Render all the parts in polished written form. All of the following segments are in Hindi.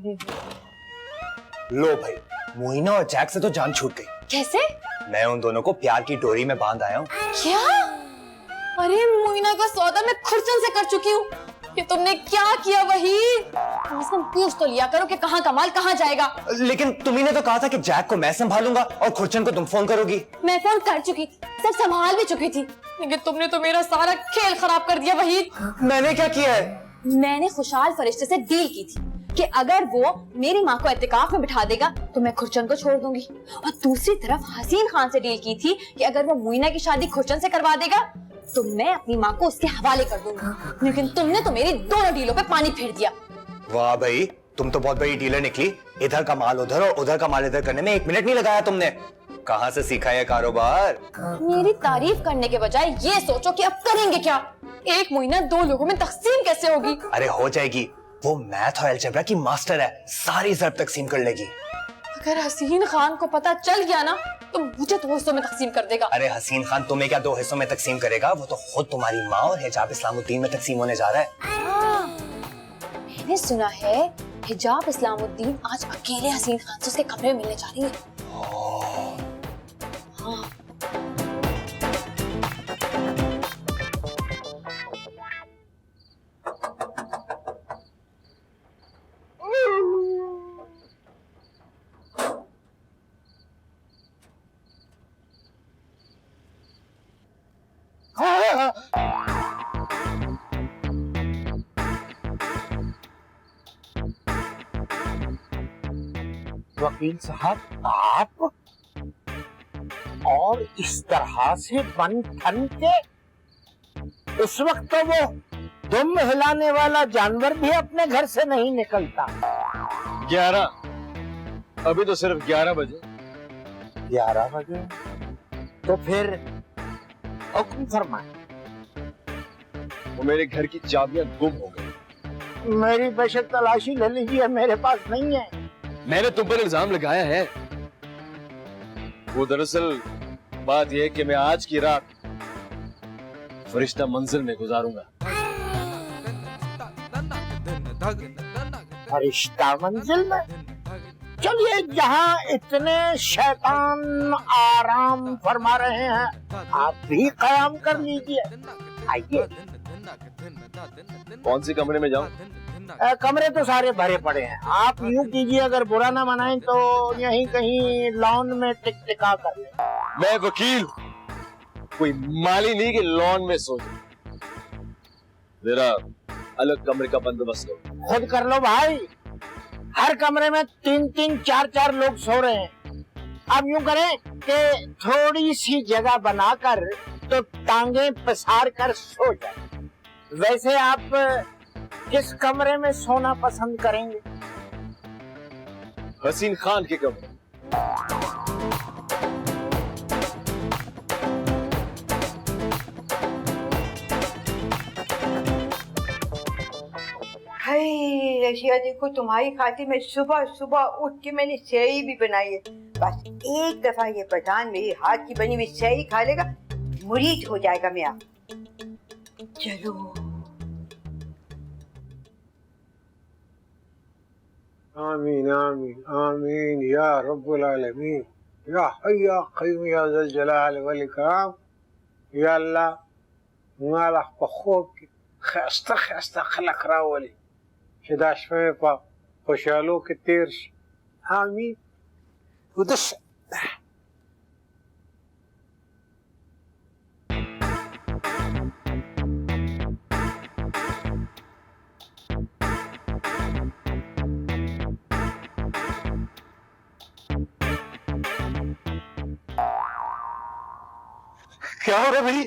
लो भाई, मोइना और जैक से तो जान छूट गई। कैसे? मैं उन दोनों को प्यार की डोरी में बांध आया हूँ। क्या? अरे मोइना का सौदा मैं खुर्चन से कर चुकी हूँ। ये तुमने क्या किया वहीद? कम से कम पूछ तो लिया करो कि कहाँ का माल कहाँ जाएगा। लेकिन तुम्ही ने तो कहा था कि जैक को मैं संभालूंगा और खुर्चन को तुम फोन करोगी। मैं फोन कर चुकी, सब संभाल भी चुकी थी, लेकिन तुमने तो मेरा सारा खेल खराब कर दिया वहीद। मैंने क्या किया है? मैंने खुशहाल फरिश्ते से डील की थी कि अगर वो मेरी माँ को एहतिकाफ में बिठा देगा तो मैं खुर्चन को छोड़ दूंगी, और दूसरी तरफ हसीन खान से डील की थी कि अगर वो मोइना की शादी खुर्चन से करवा देगा तो मैं अपनी माँ को उसके हवाले कर दूंगी। लेकिन तुमने तो मेरी दोनों डीलों पे पानी फेर दिया। वाह भाई, तुम तो बहुत बड़ी डीलर निकली। इधर का माल उधर और उधर का माल इधर करने में 1 मिनट नहीं लगाया तुमने। कहाँ से सीखा है कारोबार? मेरी तारीफ करने के बजाय ये सोचो कि अब करेंगे क्या। एक मोइना 2 लोगों में तकसीम कैसे होगी? अरे हो जाएगी, वो मैथ और अलजेब्रा की मास्टर है, सारी ज़र्ब तकसीम कर लेगी। अगर हसीन खान को पता चल गया ना तो मुझे 2 हिस्सों में तकसीम कर देगा। अरे हसीन खान तुम्हें क्या 2 हिस्सों में तकसीम करेगा? वो तो खुद तुम्हारी माँ और हिजाब इस्लामुद्दीन में तकसीम होने जा रहा है। मैंने सुना है हिजाब इस्लामुद्दीन आज अकेले हसीन खान से उसके कमरे में मिलने जा रही है। हाँ। वकील साहब, आप और इस तरह से बन ठन के, उस वक्त तो वो दुम हिलाने वाला जानवर भी अपने घर से नहीं निकलता। 11 अभी तो सिर्फ 11 बजे। 11 बजे? तो फिर हुक्म फरमाए। वो मेरे घर की चाबियां गुम हो गई। मेरी बेशक तलाशी ले लीजिए, मेरे पास नहीं है। मैंने तुम पर इल्जाम लगाया है। वो दरअसल बात यह है कि मैं आज की रात फरिश्ता मंजिल में गुजारूंगा। फरिश्ता मंजिल में? चलिए, जहाँ इतने शैतान आराम फरमा रहे हैं, आप भी कयाम कर लीजिए। आइए। कौन सी कमरे में जाऊं? कमरे तो सारे भरे पड़े हैं। आप यूं कीजिए, अगर बुरा ना मनाएं तो यहीं कहीं लॉन में टिक-टिका कर ले। मैं वकील, कोई माली नहीं कि लॉन में सो जाऊं। जरा अलग कमरे का बंदोबस्त करो। खुद कर लो भाई। हर कमरे में 3-3, 4-4 लोग सो रहे हैं। अब यूं करें कि थोड़ी सी जगह बनाकर तो टांगे पसार कर सो जाए। वैसे आप किस कमरे में सोना पसंद करेंगे? हसीन खान के कमरे। हाय रशिया, देखो तुम्हारी खातिर में सुबह सुबह उठ के मैंने सेई भी बनाई है। बस एक दफा ये पठान मेरी हाथ की बनी हुई सेई खा लेगा, मुरीद हो जाएगा मेरा। चलो। आमीन आमीन आमीन या रब्बुल आलमीन या हय्य या क़य्यूम या ज़ल जलाल वल इकराम। या अल्लाह, माला खूब की खस्ता खस्ता खलक रावली शदाश में पा खुशहालों के तीर। आमीन। उदस क्या हो रहा है भाई?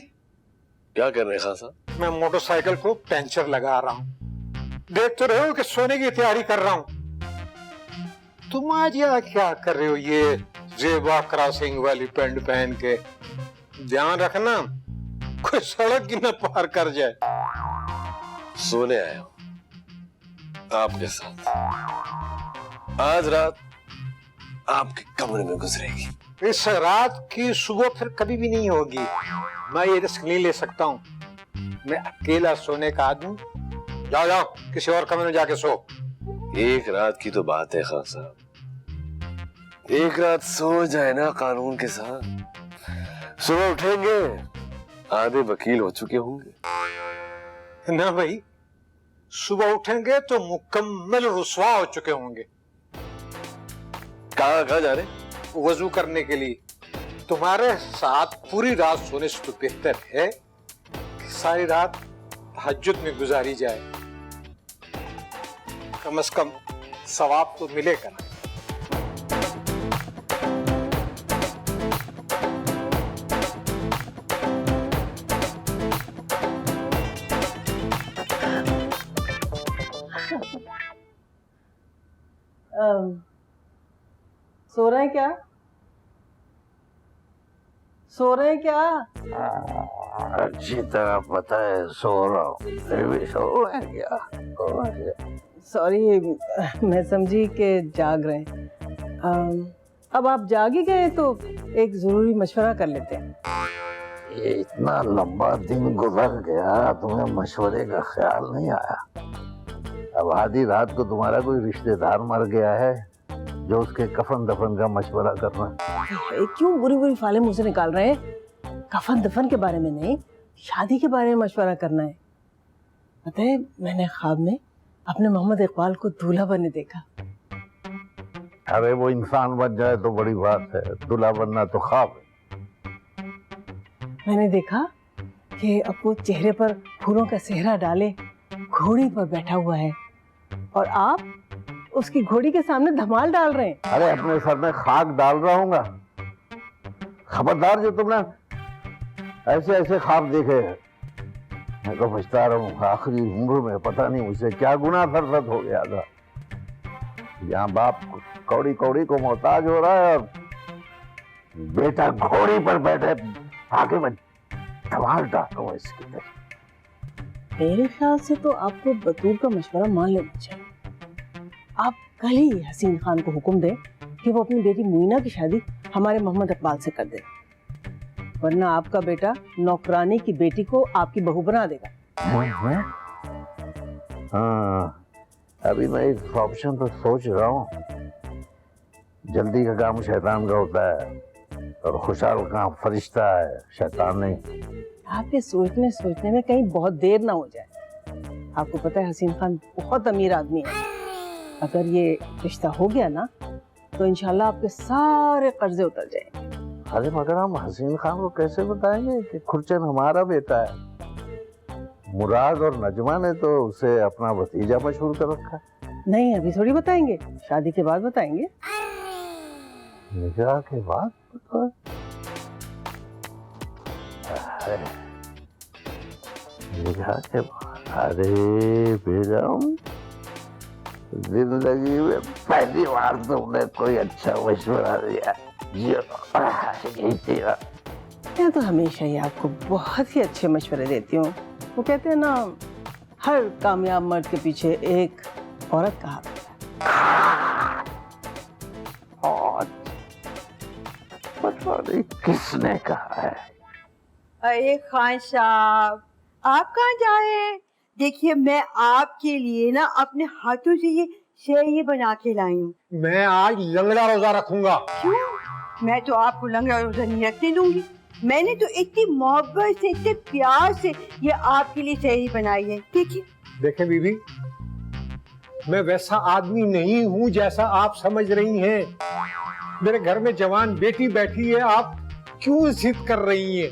क्या कर रहे हैं खान साहब? मैं मोटरसाइकिल को पंचर लगा रहा हूँ। देख तो रहे हो कि सोने की तैयारी कर रहा हूँ। तुम आज यहाँ क्या कर रहे हो ये जेबा क्रॉसिंग वाली पैंट पहन के? ध्यान रखना कोई सड़क की न पार कर जाए। सोने आया हूं आपके साथ। आज रात आपके कमरे में गुजरेगी। इस रात की सुबह फिर कभी भी नहीं होगी। मैं ये रिस्क नहीं ले सकता हूँ। मैं अकेला सोने का आदमी। जाओ जाओ, किसी और कमरे में जाके सो। एक रात की तो बात है खान साहब, एक रात सो जाए ना कानून के साथ, सुबह उठेंगे आधे वकील हो चुके होंगे। ना भाई, सुबह उठेंगे तो मुकम्मल रुसवा हो चुके होंगे। कहाँ जा रहे? वजू करने के लिए। तुम्हारे साथ पूरी रात सोने से तो बेहतर है कि सारी रात तहज्जुद में गुजारी जाए, कम से कम सवाब तो मिलेगा ना। सो रहे हैं क्या? सो रहे हैं क्या? अच्छी तरह पता है सो रहा हूँ, फिर भी सो रहा है क्या? सॉरी, मैं समझी कि जाग रहे हैं। अब आप जाग ही गए तो एक जरूरी मशवरा कर लेते हैं। ये इतना लंबा दिन गुजर गया, तुम्हें मशवरे का ख्याल नहीं आया? अब आधी रात को तुम्हारा कोई रिश्तेदार मर गया है जो उसके कफन दफन का मशवरा करना। क्यों बुरी बुरी फाले मुंह से निकाल रहे हैं? कफन दफन के बारे में नहीं, शादी के बारे में मशवरा करना है। पता है, मैंने ख्वाब में अपने मोहम्मद इकबाल को दूल्हा बनने देखा। अरे वो इंसान बन जाए तो बड़ी बात है, दूल्हा बनना तो ख्वाब है। मैंने देखा कि अब वो चेहरे पर फूलों का सेहरा डाले घोड़ी पर बैठा हुआ है और आप उसकी घोड़ी के सामने धमाल डाल रहे हैं। अरे अपने सर में खाक डाल रहा हूँ। खबरदार जो तुमने ऐसे ऐसे ख्वाब देखे हैं। मैं तो पछता रहा हूँ, आखिरी उम्र में पता नहीं मुझसे क्या गुनाह सरसत हो गया था। यहाँ बाप कौड़ी कौड़ी को मोहताज हो रहा है और बेटा घोड़ी पर बैठे, आगे मैं धमाल डाल रहा हूँ इसके लिए। मेरे ख्याल से तो आपको बतूर का मशवरा मान लेना चाहिए। आप कल ही हसीन खान को हुक्म दें कि वो अपनी बेटी मुइना की शादी हमारे मोहम्मद इकबाल से कर दे, वरना आपका बेटा नौकरानी की बेटी को आपकी बहू बना देगा। हाँ, अभी मैं इस ऑप्शन पर सोच रहा हूँ। जल्दी का काम शैतान का होता है और खुशहाल काम फरिश्ता है, शैतान नहीं। आपके सोचने में कहीं बहुत देर ना हो जाए। आपको पता है हसीन खान बहुत अमीर आदमी है। अगर ये रिश्ता हो गया ना तो इंशाल्लाह आपके सारे कर्जे उतर जाएंगे। अरे मगर हम हसीन खान को कैसे बताएंगे कि खुर्चन हमारा बेटा है? मुराद और नजमा ने तो उसे अपना भतीजा मशहूर कर रखा है। नहीं, अभी थोड़ी बताएंगे, शादी के बाद बताएंगे। निकाह के बाद निकाह के बाद? अरे बेगम, जिंदगी में पहली बार तुमने कोई अच्छा मशवरा दिया। मैं तो हमेशा ही आपको बहुत ही अच्छे मशवरे देती हूँ। वो कहते हैं ना, हर कामयाब मर्द के पीछे एक औरत का हाथ होता है। किसने कहा है? अरे खान साहब, आप कहाँ जा रहे हैं? देखिए, मैं आपके लिए ना अपने हाथों से ये शेर बना के लाई हूँ। मैं आज लंगड़ा रोजा रखूंगा। क्यों? मैं तो आपको लंगड़ा रोजा नहीं रखने दूंगी। मैंने तो इतनी मोहब्बत से, इतने प्यार से ये आपके लिए शेर बनाई है। देखिए देखें बीबी, मैं वैसा आदमी नहीं हूँ जैसा आप समझ रही हैं। मेरे घर में जवान बेटी बैठी है, आप क्यों जिद कर रही हैं?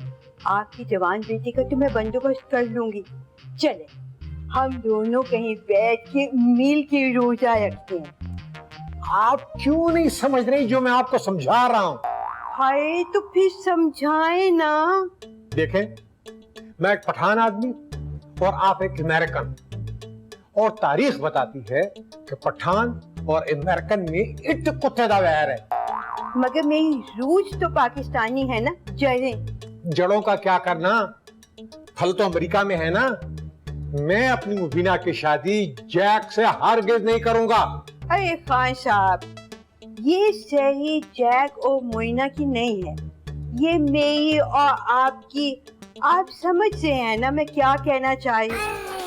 आपकी जवान बेटी का तो मैं बंदोबस्त कर लूंगी। चले, हम दोनों कहीं बैठ के मिल के रोजा रखते हैं। आप क्यों नहीं समझ रही जो मैं आपको समझा रहा हूँ? हाय, तो फिर समझाए ना। देखें, मैं एक पठान आदमी और आप एक अमेरिकन, और तारीख बताती है कि पठान और अमेरिकन में इट कुत्तेदा वैर है। मगर मेरी रूज तो पाकिस्तानी है ना। जड़ों का क्या करना, फल तो अमेरिका में है ना। मैं अपनी मुबीना की शादी जैक से हरगिज़ नहीं करूंगा। अरे खान साहब, ये सही जैक और मोइना की नहीं है, ये मेरी और आपकी। आप समझ रहे हैं ना मैं क्या कहना चाह रही हूँ।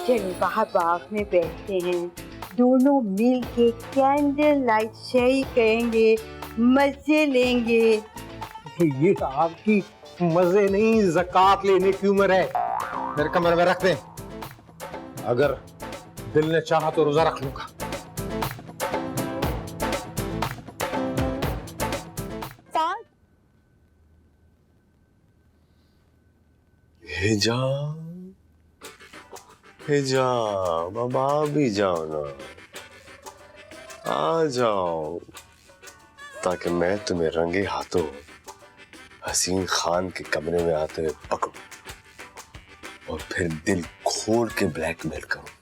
चलिए बाहर बाग में बैठते हैं, दोनों मिल के कैंडल लाइट सही करेंगे, मजे लेंगे। ये आपकी मजे नहीं, ज़कात लेने की उम्र है। मेरे कमरे में रख दें, अगर दिल ने चाहा तो रोजा रख लूंगा। हिजाब हिजाब, अब आ भी जाओ ना, आ जाओ, ताकि मैं तुम्हें रंगे हाथों हसीन खान के कमरे में आते हुए पकड़ूं और फिर दिल खोल के ब्लैकमेल करूं,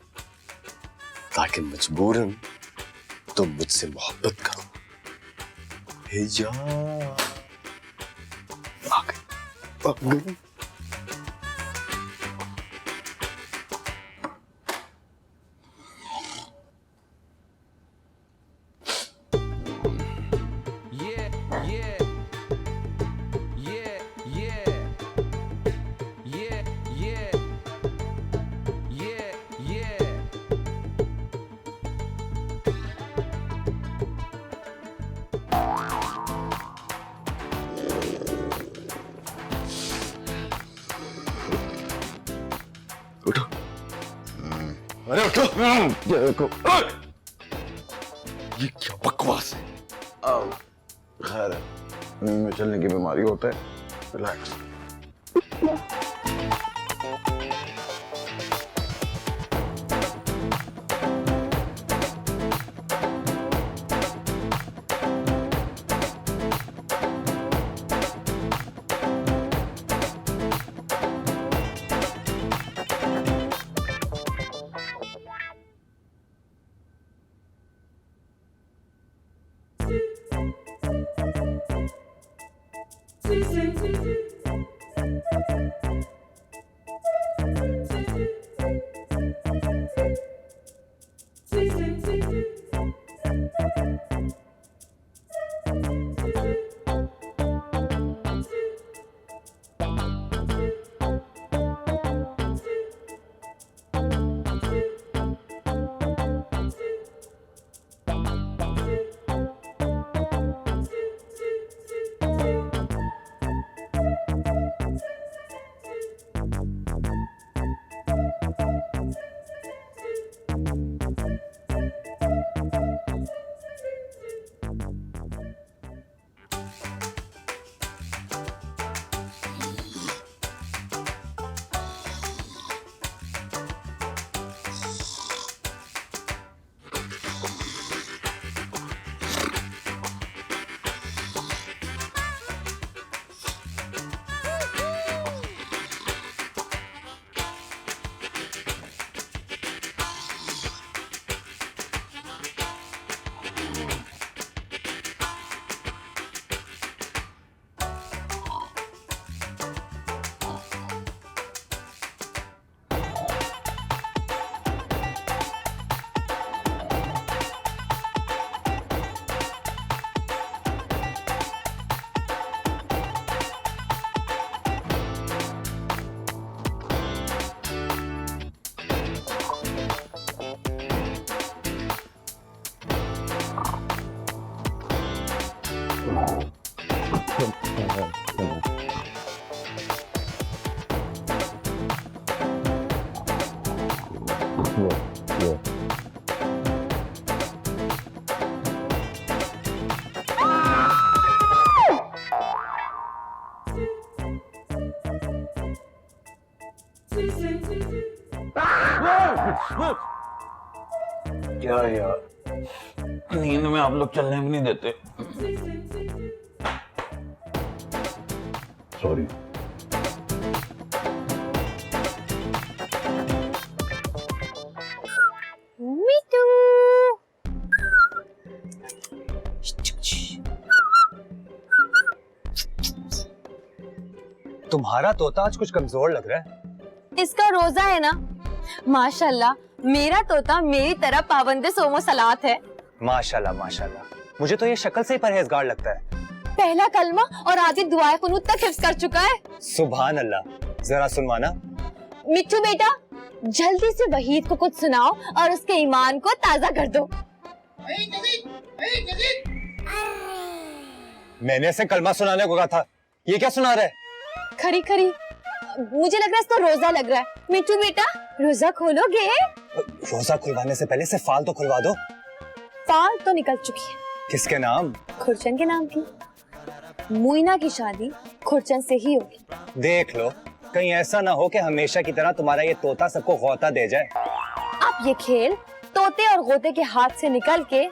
ताकि मजबूरन तुम मुझसे मोहब्बत करो। हिजाब आ गई। उठो, अरे उठो, ये देखो, ये क्या बकवास है? खैर है, नींद में चलने की बीमारी होता है, रिलैक्स। क्या यार, नींद में आप लोग चलने भी नहीं देते। सॉरी। तुम्हारा तोता आज कुछ कमजोर लग रहा है। इसका रोजा है ना, माशाल्लाह मेरा तोता मेरी तरह पाबंदे सोमो सलात है। माशाल्लाह माशाल्लाह, मुझे तो ये शक्ल से ही परहेजगार लगता है। पहला कलमा और आधी दुआए कुनूत तक हिफ्ज कर चुका है। सुभान अल्लाह। जरा सुनवाना। मिट्टू बेटा, जल्दी से वहीद को कुछ सुनाओ और उसके ईमान को ताजा कर दो। मैंने इसे कलमा सुनाने को कहा था, ये क्या सुना रहा है? खरी खरी, मुझे लग रहा है इसको रोजा लग रहा है। मिट्टू बेटा, रोजा खोलोगे? रोजा खुलवाने से पहले से फाल तो खुलवा दो। फाल तो निकल चुकी है। किसके नाम? खुरचन के नाम की। मुइना की शादी खुरचन से ही होगी। देख लो, कहीं ऐसा ना हो कि हमेशा की तरह तुम्हारा ये तोता सबको गौता दे जाए। अब ये खेल तोते और गोते के हाथ से निकल के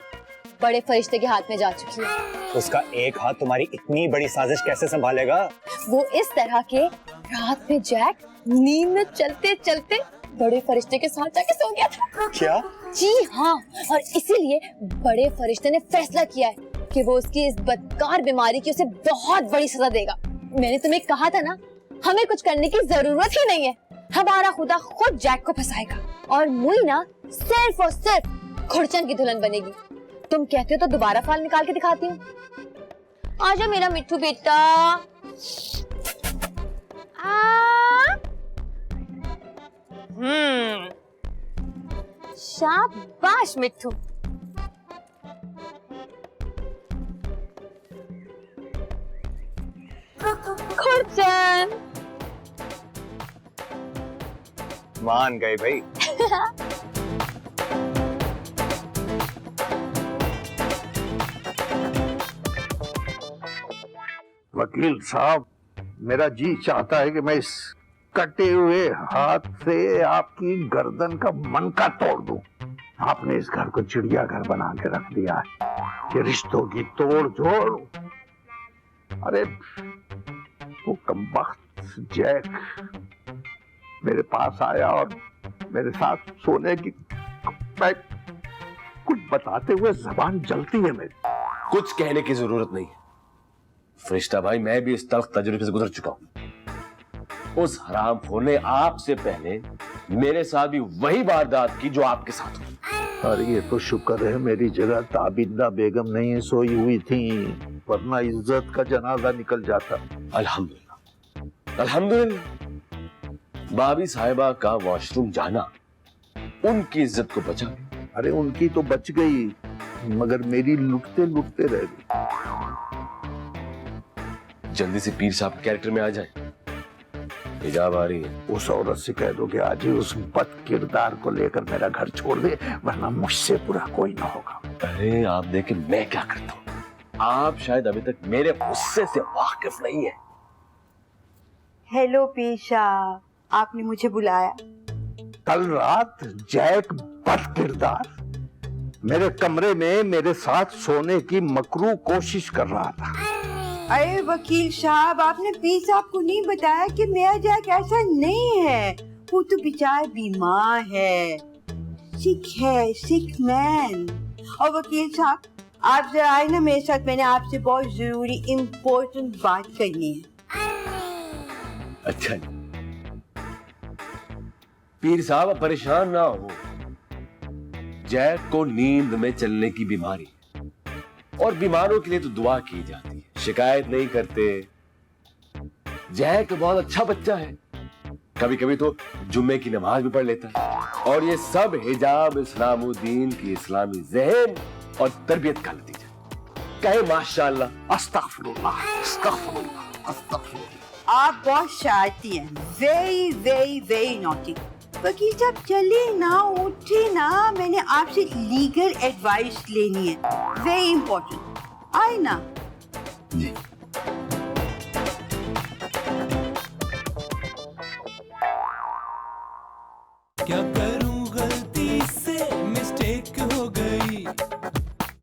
बड़े फरिश्ते के हाथ में जा चुकी है। उसका एक हाथ तुम्हारी इतनी बड़ी साजिश कैसे संभालेगा? वो इस तरह के रात में जैक नींद में चलते चलते बड़े फरिश्ते के साथ जाके सो गया था। क्या? जी हाँ, और इसीलिए बड़े फरिश्ते ने फैसला किया है कि वो उसकी इस बदकार बीमारी की उसे बहुत बड़ी सजा देगा। मैंने तुम्हें कहा था ना, हमें कुछ करने की जरूरत ही नहीं है। हमारा खुदा खुद जैक को फंसाएगा और मुइना सिर्फ और सिर्फ खुरचन की दुल्हन बनेगी। तुम कहते हो तो दोबारा फाल निकाल के दिखाती हूँ। आजा मेरा मिट्टू बेटा। शाबाश मिट्टू। खुरचन मान गए भाई। वकील साहब, मेरा जी चाहता है कि मैं इस कटे हुए हाथ से आपकी गर्दन का मनका तोड़ दूं। आपने इस घर को चिड़ियाघर बना के रख दिया है कि रिश्तों की तोड़ जोड़। अरे वो कमबख्त जैक मेरे पास आया और मेरे साथ सोने की, मैं कुछ बताते हुए जबान जलती है मेरी। कुछ कहने की जरूरत नहीं है फरिश्ता भाई, मैं भी इस तल्ख तजुर्बे से गुजर चुका हूं। उस हरामखोर ने आपसे पहले मेरे साथ भी वही वारदात की जो आपके साथ हुई। अरे ये तो शुक्र है मेरी जगह ताबिंदा बेगम नहीं सोई हुई थी, वरना इज्जत का जनाजा निकल जाता। अल्हम्दुलिल्लाह, अल्हम्दुलिल्लाह। भाभी साहिबा का वॉशरूम जाना उनकी इज्जत को बचा। अरे उनकी तो बच गई, मगर मेरी लुटते लुटते रह गई। जल्दी से पीर साहब कैरेक्टर में आ जाए, हिजाब आ रही है। उस औरत से कह दो कि आज ही उस बद किरदार को लेकर मेरा घर छोड़ दे, वरना मुझसे बुरा कोई ना होगा। अरे आप देखें मैं क्या करता हूँ, आप शायद अभी तक मेरे गुस्से से वाकिफ नहीं है। हेलो पेशा, आपने मुझे बुलाया? कल रात जैक बद किरदार मेरे कमरे में मेरे साथ सोने की मकरू कोशिश कर रहा था। अरे वकील साहब, आपने पी साहब को नहीं बताया कि मेरा जैक ऐसा नहीं है। वो तो बेचारा बीमार है, सिक है, सिक मैन। और वकील साहब, आप जरा आए ना मेरे साथ, मैंने आपसे बहुत जरूरी इम्पोर्टेंट बात करनी है। अच्छा पीर साहब, आप परेशान ना हो। जैक को नींद में चलने की बीमारी, और बीमारों के लिए तो दुआ की जाती है, शिकायत नहीं करते। जैक बहुत अच्छा बच्चा है, कभी कभी तो जुम्मे की नमाज भी पढ़ लेता है। और ये सब हिजाब इस्लामुद्दीन की इस्लामी ज़हन और तरबियत का नतीजा। कहे माशाअल्लाह। अस्तगफिरुल्लाह, अस्तगफिरुल्लाह, अस्तगफिरुल्लाह। आप बहुत शरारती हैं, वेरी वेरी वेरी नॉटी। वकील साहब चलिए ना, उठिए ना, मैंने आपसे लीगल एडवाइस लेनी है, वेरी इंपॉर्टेंट। आए ना जी। क्या